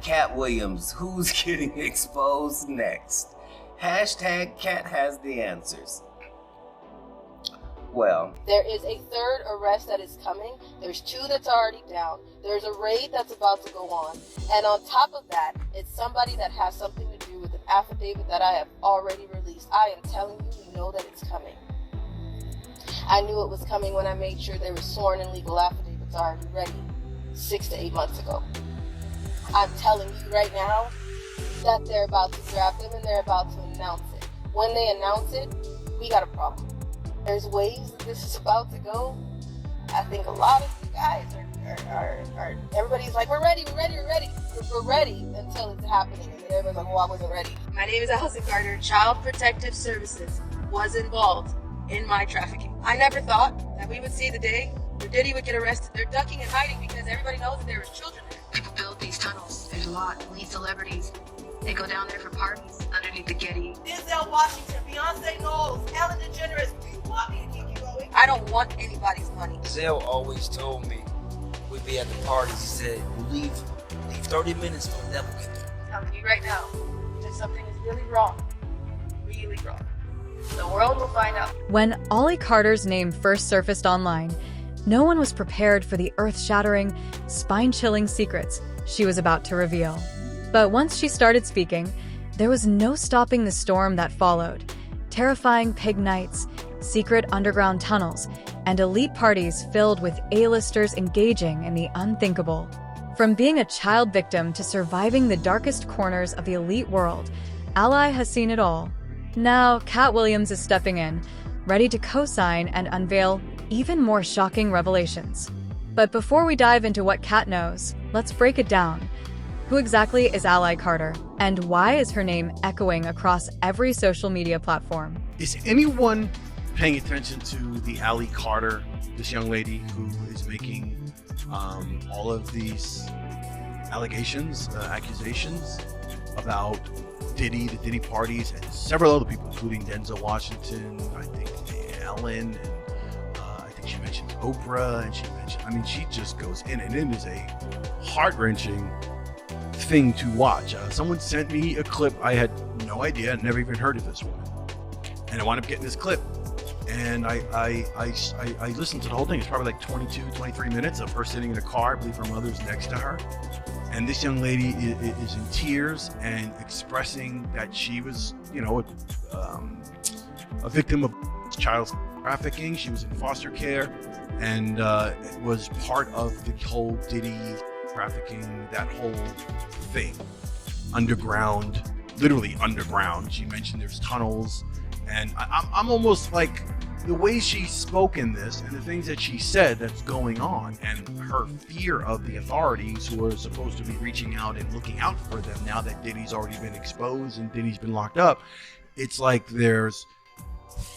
Katt Williams, who's getting exposed next? Hashtag Katt has the answers. Well, there is a third arrest that is coming. There's 2 that's already down. There's a raid that's about to go on. And on top of that, it's somebody that has something to do with an affidavit that I have already released. I am telling you, you know that it's coming. I knew it was coming when I made sure there were sworn and legal affidavits already ready 6 to 8 months ago. I'm telling you right now that they're about to grab them and they're about to announce it. When they announce it, we got a problem. There's ways that this is about to go. I think a lot of you guys are everybody's like, we're ready. We're ready until it's happening. And then everybody's like, well, I wasn't ready. My name is Allison Carter. Child Protective Services was involved in my trafficking. I never thought that we would see the day where Diddy would get arrested. They're ducking and hiding because everybody knows that there was children there. People build these tunnels. There's a lot. Lead celebrities. They go down there for parties underneath the Getty. Denzel Washington, Beyonce Knowles, Ellen DeGeneres. Do you want me to keep you going? I don't want anybody's money. Zell always told me we'd be at the parties. He said, leave 30 minutes for the devil get there. I'm telling you right now that something is really wrong. Really wrong. The world will find out. When Ollie Carter's name first surfaced online, no one was prepared for the earth-shattering, spine-chilling secrets she was about to reveal. But once she started speaking, there was no stopping the storm that followed. Terrifying pig nights, secret underground tunnels, and elite parties filled with A-listers engaging in the unthinkable. From being a child victim to surviving the darkest corners of the elite world, Ally has seen it all. Now, Katt Williams is stepping in, ready to co-sign and unveil even more shocking revelations. But before we dive into what Katt knows, let's break it down. Who exactly is Ally Carter, and why is her name echoing across every social media platform? Is anyone paying attention to the Ally Carter, this young lady who is making all of these allegations, accusations about Diddy, the Diddy parties, and several other people, including Denzel Washington, I think Ellen, and I think she mentioned Oprah, and she just goes in, and it is a heart-wrenching thing to watch. Someone sent me a clip. I had no idea, I'd never even heard of this woman, and I wound up getting this clip, and I listened to the whole thing. It's probably like 22, 23 minutes of her sitting in a car. I believe her mother's next to her, and this young lady is in tears and expressing that she was, a victim of child trafficking. She was in foster care and was part of the whole Diddy trafficking, that whole thing, underground, literally underground. She mentioned there's tunnels, and I'm almost like, the way she spoke in this and the things that she said that's going on, and her fear of the authorities who are supposed to be reaching out and looking out for them now that Diddy's already been exposed and Diddy's been locked up. It's like there's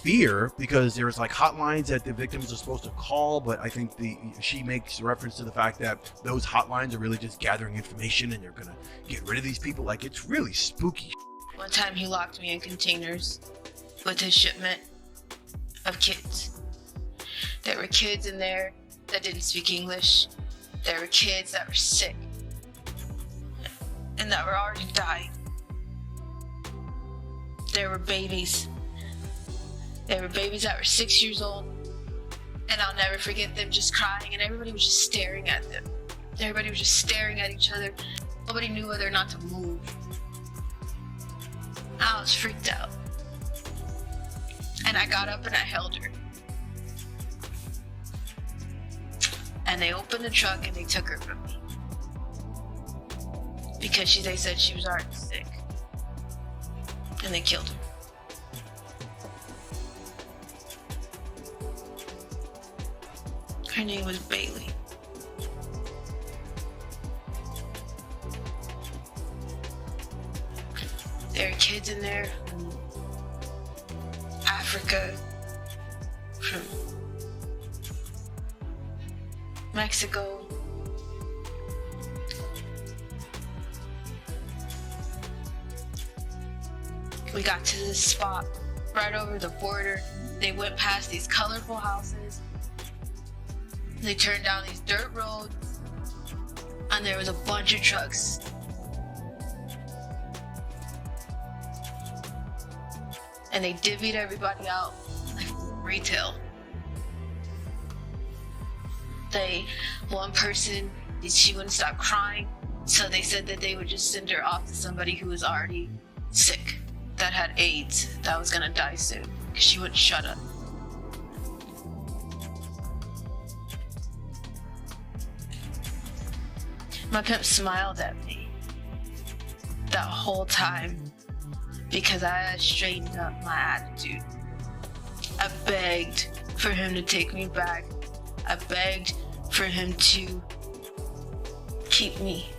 fear because there's like hotlines that the victims are supposed to call, but I think she makes reference to the fact that those hotlines are really just gathering information and they're gonna get rid of these people. Like, it's really spooky. One time he locked me in containers with his shipment of kids. There were kids in there that didn't speak English. There were kids that were sick and that were already dying. There were babies. There were babies that were 6 years old, and I'll never forget them just crying, and everybody was just staring at them. Everybody was just staring at each other. Nobody knew whether or not to move. I was freaked out. And I got up and I held her. And they opened the truck and they took her from me. Because they said she was already sick. And they killed her. Her name was Bailey. There are kids in there from Africa, from Mexico. We got to this spot right over the border. They went past these colorful houses. They turned down these dirt roads, and there was a bunch of trucks and they divvied everybody out like retail. One person, she wouldn't stop crying, so they said that they would just send her off to somebody who was already sick, that had AIDS, that was gonna die soon, because she wouldn't shut up. My pimp smiled at me that whole time because I had straightened up my attitude. I begged for him to take me back. I begged for him to keep me.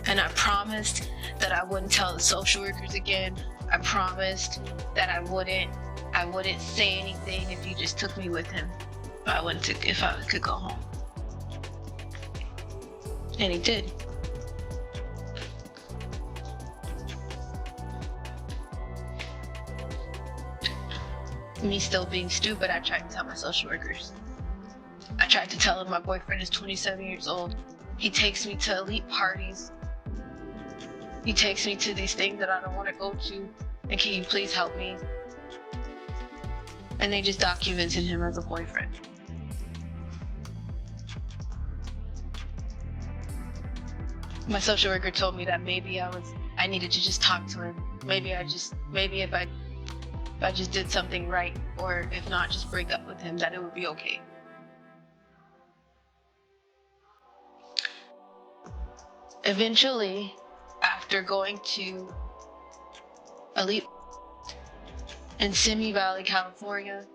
And I promised that I wouldn't tell the social workers again. I promised that I wouldn't say anything if he just took me with him. If I could go home. And he did. Me still being stupid, I tried to tell my social workers. I tried to tell them my boyfriend is 27 years old. He takes me to elite parties. He takes me to these things that I don't want to go to. And can you please help me? And they just documented him as a boyfriend. My social worker told me that maybe I needed to just talk to him. Maybe if I just did something right, or if not, just break up with him, that it would be okay. Eventually, after going to elite in Simi Valley, California,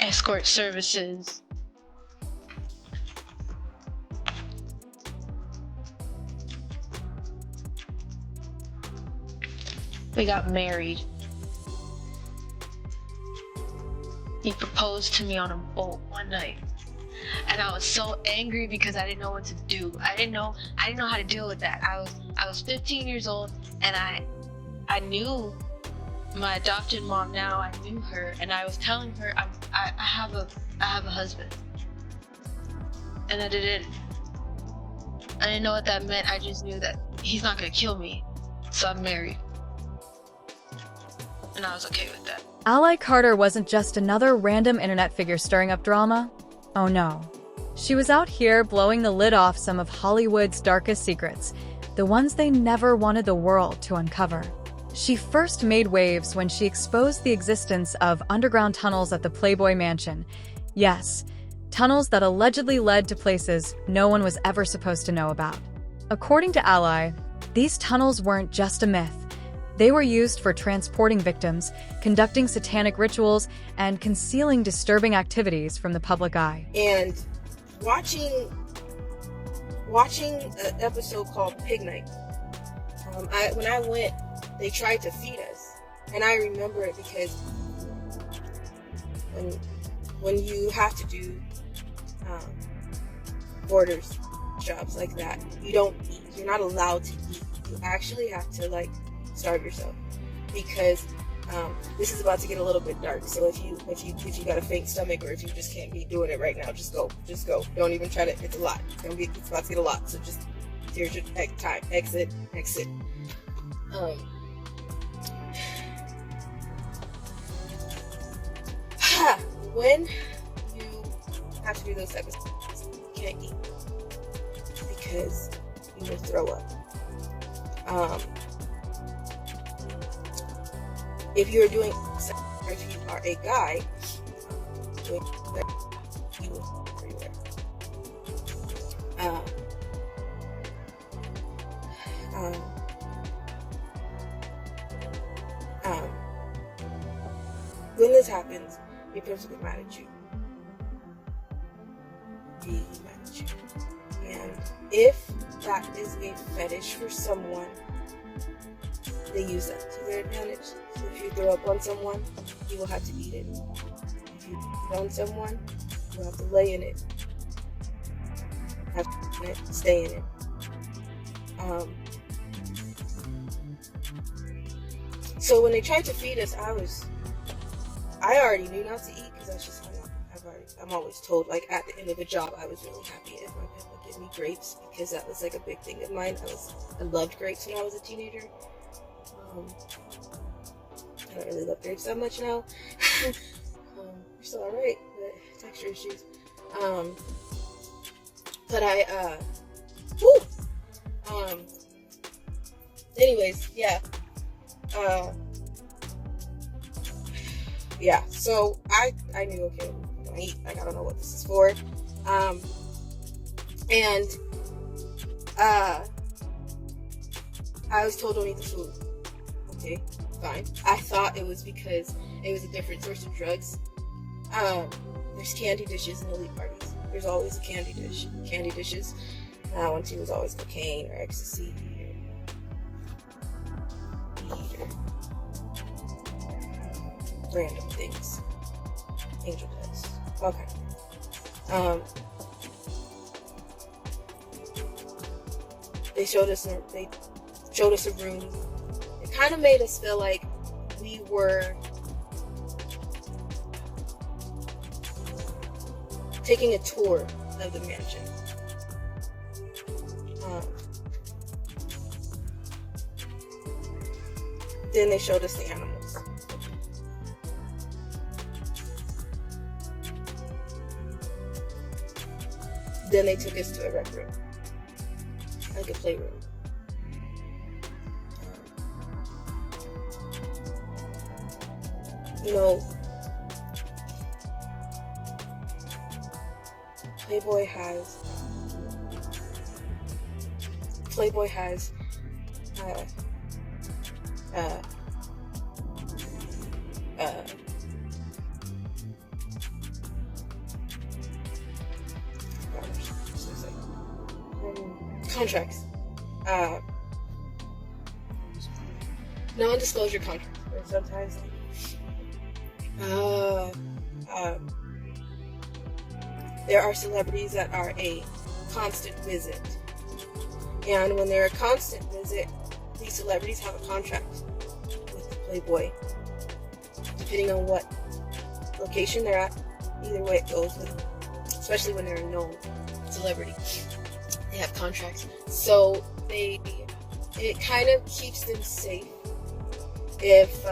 escort services, we got married. He proposed to me on a boat one night. And I was so angry because I didn't know what to do. I didn't know how to deal with that. I was 15 years old, and I knew my adopted mom now. I knew her, and I was telling her I have a husband. And I didn't know what that meant. I just knew that he's not gonna kill me. So I'm married. And I was okay with that. Ally Carter wasn't just another random internet figure stirring up drama. Oh no. She was out here blowing the lid off some of Hollywood's darkest secrets, the ones they never wanted the world to uncover. She first made waves when she exposed the existence of underground tunnels at the Playboy Mansion. Yes, tunnels that allegedly led to places no one was ever supposed to know about. According to Ally, these tunnels weren't just a myth. They were used for transporting victims, conducting satanic rituals, and concealing disturbing activities from the public eye. And watching an episode called Pig Night, when I went, they tried to feed us, and I remember it because when you have to do borders jobs like that, you don't eat. You're not allowed to eat. You actually have to starve yourself, because this is about to get a little bit dark. So if you got a faint stomach, or if you just can't be doing it right now, just go. Don't even try to. It's a lot. It's about to get a lot. So just here's your time. Exit. When you have to do those types of things, you can't eat because you will throw up. If you're doing, or if you are a guy, doing that, you will everywhere. When this happens, your parents will get mad at you. Be mad at you. And if that is a fetish for someone, they use that to their advantage. So if you throw up on someone, you will have to eat it. If you eat on someone, you'll have to lay in it. Have to in it, stay in it. So when they tried to feed us, I already knew not to eat because that's just how I'm always told, like, at the end of a job, I was really happy if my pet would give me grapes, because that was like a big thing of mine. I loved grapes when I was a teenager. I don't really love grapes that much now. They're still alright, but texture issues. But anyways, yeah. Yeah, so I knew, okay, I'm gonna eat. Like, I don't know what this is for. I was told don't eat the food. Okay, fine. I thought it was because it was a different source of drugs. There's candy dishes in elite parties. There's always a candy dish. Candy dishes. One, two was always cocaine or ecstasy or weed or random things. Angel dust. Okay. They showed us a room. It kind of made us feel like we were taking a tour of the mansion. Then they showed us the animals. Then they took us to a rec room, like a playroom. You know, Playboy has contracts, non-disclosure contracts, or sometimes there are celebrities that are a constant visit, and when they're a constant visit, these celebrities have a contract with the Playboy, depending on what location they're at. Either way it goes, especially when they're a known celebrity, they have contracts. So it kind of keeps them safe. If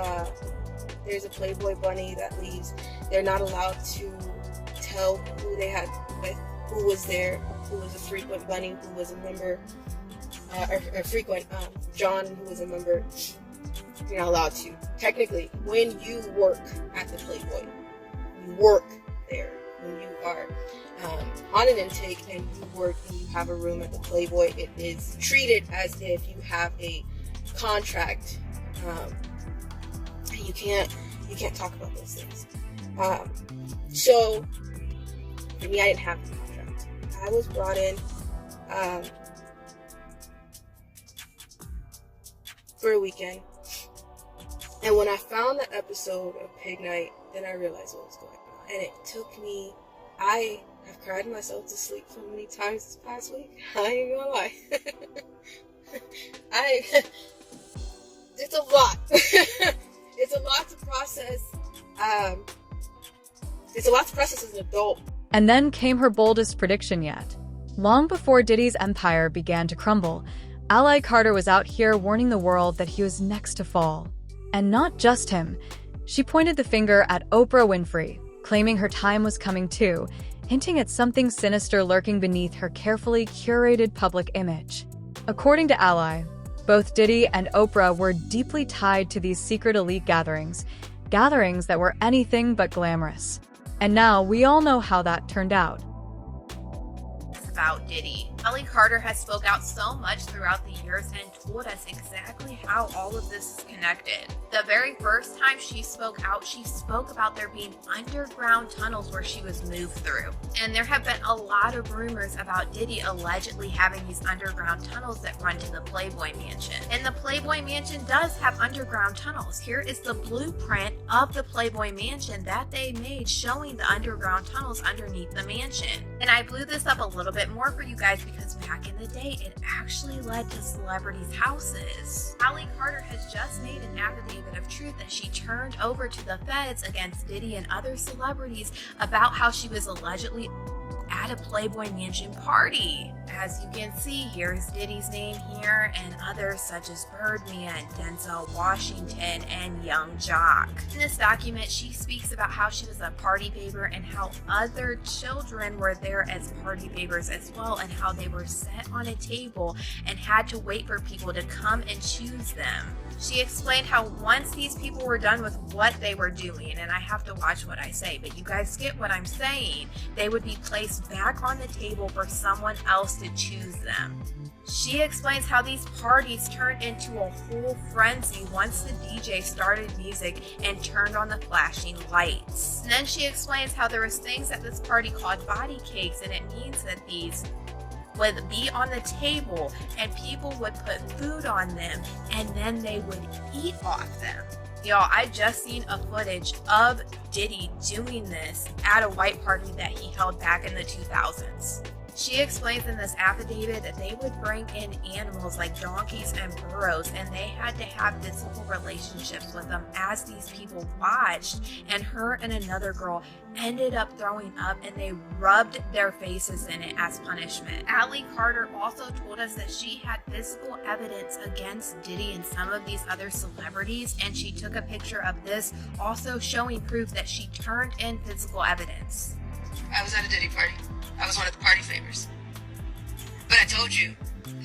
there's a Playboy bunny that leaves, they're not allowed to tell who they had with, who was there, who was a frequent bunny, who was a member, or frequent John, who was a member. You're not allowed to. Technically, when you work at the Playboy, you work there. When you are on an intake and you work and you have a room at the Playboy, it is treated as if you have a contract. You can't talk about those things. So for me, I didn't have the contract. I was brought in for a weekend, and when I found that episode of Pig Night, then I realized what was going on. And it took me, I have cried myself to sleep so many times this past week. I ain't gonna lie. It's a lot. It's a lot to process. It's a lot to process as an adult. And then came her boldest prediction yet. Long before Diddy's empire began to crumble, Ally Carter was out here warning the world that he was next to fall. And not just him. She pointed the finger at Oprah Winfrey, claiming her time was coming too, hinting at something sinister lurking beneath her carefully curated public image. According to Ally, both Diddy and Oprah were deeply tied to these secret elite gatherings that were anything but glamorous. And now we all know how that turned out. About Diddy. Ally Carter has spoke out so much throughout the years and told us exactly how all of this is connected. The very first time she spoke out, she spoke about there being underground tunnels where she was moved through. And there have been a lot of rumors about Diddy allegedly having these underground tunnels that run to the Playboy Mansion. And the Playboy Mansion does have underground tunnels. Here is the blueprint of the Playboy Mansion that they made showing the underground tunnels underneath the mansion. And I blew this up a little bit more for you guys because because back in the day, it actually led to celebrities' houses. Allie Carter has just made an affidavit of truth that she turned over to the feds against Diddy and other celebrities about how she was allegedly at a Playboy Mansion party. As you can see, here's Diddy's name here, and others such as Birdman, Denzel Washington, and Young Jock. In this document, she speaks about how she was a party favor and how other children were there as party favors as well, and how they were set on a table and had to wait for people to come and choose them. She explained how once these people were done with what they were doing, and I have to watch what I say, but you guys get what I'm saying, they would be placed back on the table for someone else to choose them. She explains how these parties turned into a whole frenzy once the DJ started music and turned on the flashing lights. And then she explains how there was things at this party called body cakes, and it means that these would be on the table and people would put food on them and then they would eat off them. Y'all, I just seen a footage of Diddy doing this at a white party that he held back in the 2000s. She explains in this affidavit that they would bring in animals like donkeys and burros, and they had to have physical relationships with them as these people watched, and her and another girl ended up throwing up and they rubbed their faces in it as punishment. Allie Carter also told us that she had physical evidence against Diddy and some of these other celebrities, and she took a picture of this, also showing proof that she turned in physical evidence. I was at a Diddy party. I was one of the party favors. But I told you,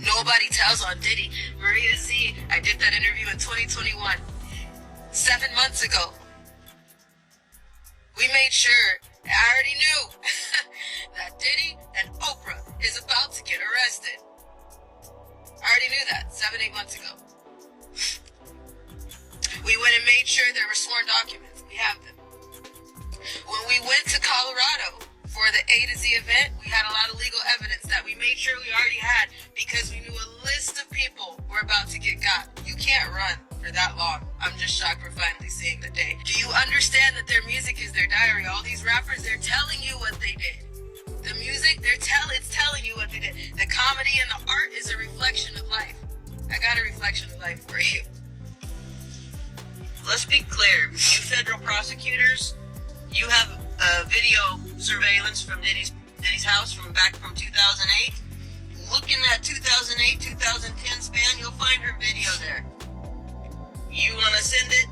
nobody tells on Diddy. Maria Z, I did that interview in 2021. 7 months ago. We made sure, I already knew, that Diddy and Oprah is about to get arrested. I already knew that 7-8 months ago. We went and made sure there were sworn documents. We have them. When we went to Colorado for the A to Z event, we had a lot of legal evidence that we made sure we already had because we knew a list of people were about to get got. You can't run for that long. I'm just shocked we're finally seeing the day. Do you understand that their music is their diary? All these rappers, they're telling you what they did. The music, it's telling you what they did. The comedy and the art is a reflection of life. I got a reflection of life for you. Let's be clear. You federal prosecutors, you have video surveillance from Diddy's house from 2008. Look in that 2008-2010 span, you'll find her video there. You want to send it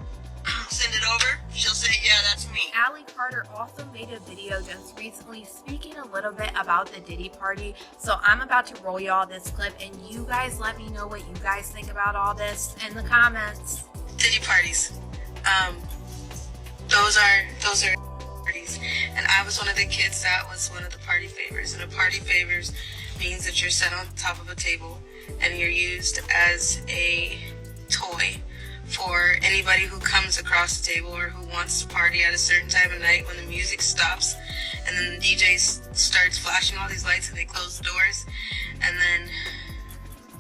over? She'll say, yeah, that's me. Allie Carter also made a video just recently speaking a little bit about the Diddy party. So I'm about to roll y'all this clip, and you guys let me know what you guys think about all this in the comments. Diddy parties. Those are parties. And I was one of the kids that was one of the party favors. And a party favors means that you're set on top of a table and you're used as a toy for anybody who comes across the table or who wants to party at a certain time of night when the music stops and then the DJ starts flashing all these lights and they close the doors, and then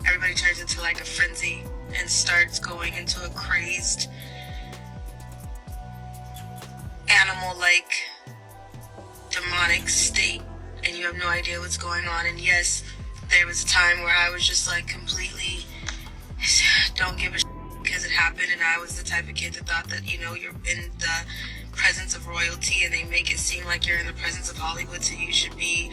everybody turns into like a frenzy and starts going into a crazed animal-like demonic state, and you have no idea what's going on. And yes, there was a time where I was just like completely don't give a shit because it happened, and I was the type of kid that thought that, you know, you're in the presence of royalty and they make it seem like you're in the presence of Hollywood, so you should be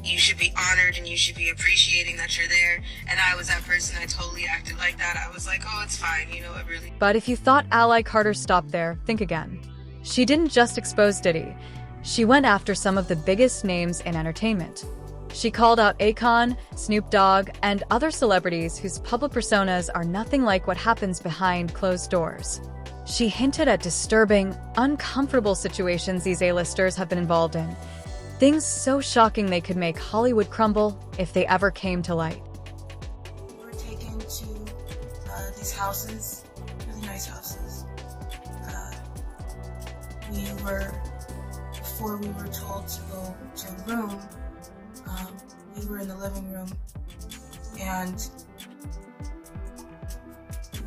honored and you should be appreciating that you're there. And I was that person. I totally acted like that. I was like, oh, it's fine, you know, it really. But if you thought Allie Carter stopped there, think again. She didn't just expose Diddy. She went after some of the biggest names in entertainment. She called out Akon, Snoop Dogg, and other celebrities whose public personas are nothing like what happens behind closed doors. She hinted at disturbing, uncomfortable situations these A-listers have been involved in. Things so shocking they could make Hollywood crumble if they ever came to light. We were taken to these houses, really nice houses. Before we were told to go to a room, we were in the living room, and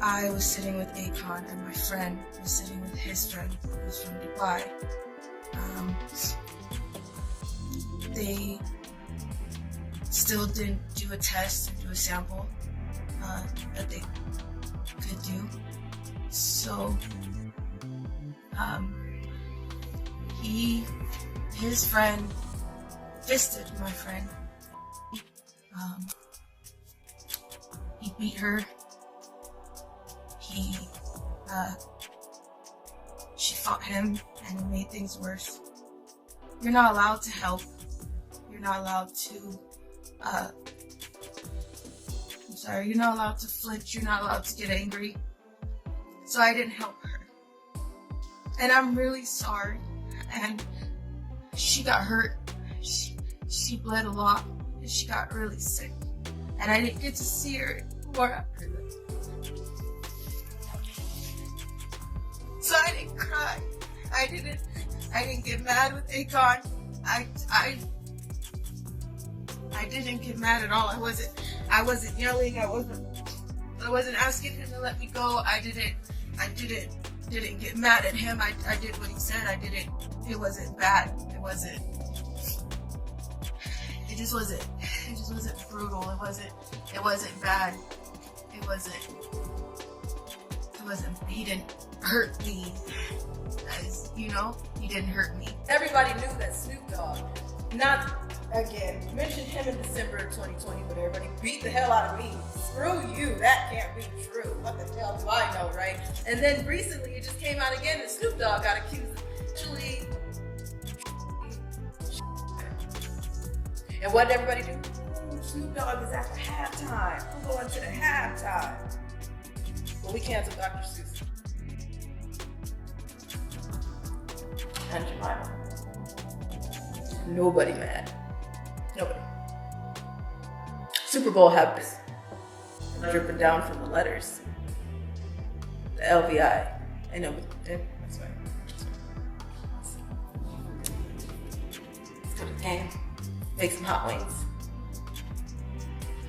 I was sitting with Akon, and my friend was sitting with his friend, who was from Dubai. still didn't do a test or do a sample that they could do. So his friend fisted my friend. He beat her. She fought him, and it made things worse. You're not allowed to help. You're not allowed to, you're not allowed to flinch. You're not allowed to get angry. So I didn't help her. And I'm really sorry. And she got hurt. She bled a lot. And she got really sick. And I didn't get to see her anymore after this. So I didn't cry. I didn't get mad with Akon. I didn't get mad at all. I wasn't yelling. I wasn't asking him to let me go. I didn't get mad at him. I did what he said. It wasn't bad. It just wasn't brutal. It wasn't bad. He didn't hurt me. As you know, he didn't hurt me. Everybody knew that Snoop Dogg, not again, you mentioned him in December of 2020, but everybody beat the hell out of me. Screw you, that can't be true. What the hell do I know, right? And then recently it just came out again that Snoop Dogg got accused of actually. And what did everybody do? Ooh, Snoop Dogg is after halftime. I'm going to the halftime. Well, we canceled Dr. Seuss. And Jemima. Nobody mad. Nobody. Super Bowl happens. Dripping down from the letters. The LVI. I know, that's right. Let's go to the game. Make some hot wings.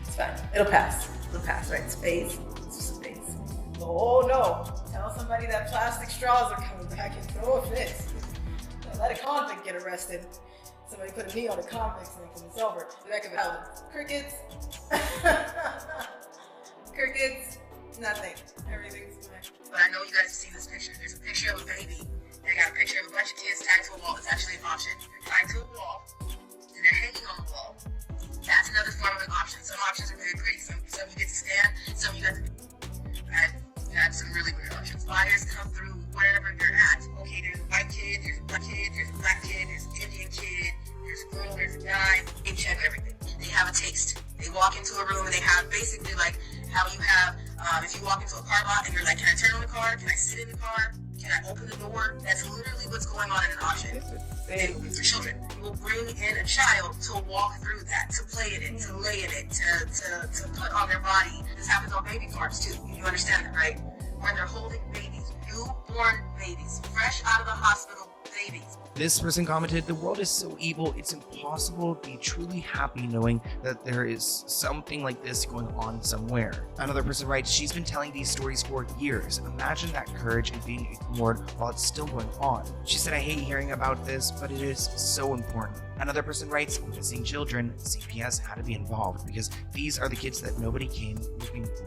It's fine. It'll pass. It'll pass, right? It's phase. It's just a phase. Oh no. Tell somebody that plastic straws are coming back and throw a fit. Let a convict get arrested. Somebody put a knee on a convict's neck and it's over. The back of it. Crickets. Crickets. Nothing. Everything's fine. But I know you guys have seen this picture. There's a picture of a baby. They got a picture of a bunch of kids tied to a wall. It's actually an option. They're tied to a wall, and they're hanging on the wall. That's another form of an option. Some options are very pretty. Some you get to stand. Some you got to. I've had some really weird options. Flyers come through wherever you're at. Okay, there's a white kid, there's a black kid, there's a black kid, there's an Indian kid, there's a girl, there's a guy. They check everything. They have a taste. They walk into a room and they have basically like how you have, if you walk into a car lot and you're like, can I turn on the car? Can I sit in the car? Can I open the door? That's literally what's going on in an auction. For children, you will bring in a child to walk through that, to play in it, to lay in it, to put on their body. This happens on baby cars too. You understand that, right? Where they're holding babies, newborn babies, fresh out of the hospital babies. This person commented, "The world is so evil, it's impossible to be truly happy knowing that there is something like this going on somewhere." Another person writes, "She's been telling these stories for years. Imagine that courage and being ignored while it's still going on." She said, "I hate hearing about this, but it is so important." Another person writes, "Missing children, CPS had to be involved because these are the kids that nobody came looking for."